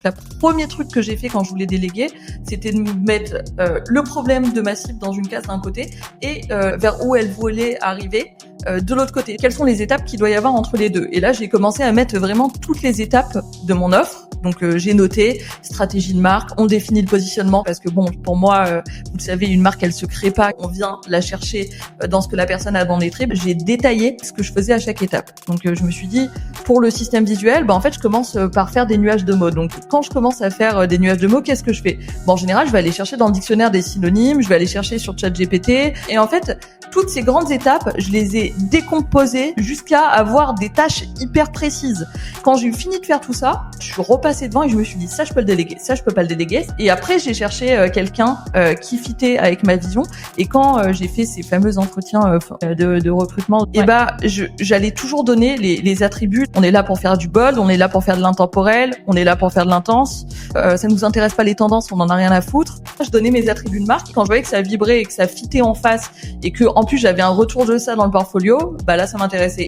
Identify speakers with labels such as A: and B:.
A: Le premier truc que j'ai fait quand je voulais déléguer, c'était de mettre le problème de ma cible dans une case d'un côté et vers où elle voulait arriver de l'autre côté. Quelles sont les étapes qu'il doit y avoir entre les deux? Et là, j'ai commencé à mettre vraiment toutes les étapes de mon offre. Donc j'ai noté stratégie de marque, on définit le positionnement parce que bon, pour moi, vous le savez, une marque elle se crée pas, on vient la chercher dans ce que la personne a dans les tripes. J'ai détaillé ce que je faisais à chaque étape. Donc je me suis dit pour le système visuel, en fait je commence par faire des nuages de mots. Donc quand je commence à faire des nuages de mots, qu'est-ce que je fais? En général, je vais aller chercher dans le dictionnaire des synonymes, je vais aller chercher sur ChatGPT et en fait toutes ces grandes étapes, je les ai décomposées jusqu'à avoir des tâches hyper précises. Quand j'ai fini de faire tout ça, je suis repassée devant et je me suis dit ça je peux le déléguer, ça je peux pas le déléguer. Et après j'ai cherché quelqu'un qui fitait avec ma vision. Et quand j'ai fait ces fameux entretiens de recrutement, et j'allais toujours donner les attributs. On est là pour faire du bold, on est là pour faire de l'intemporel, on est là pour faire de l'intense. Ça nous intéresse pas les tendances, on en a rien à foutre. Je donnais mes attributs de marque. Quand je voyais que ça vibrait et que ça fitait en face et que en plus j'avais un retour de ça dans le portfolio, là ça m'intéressait.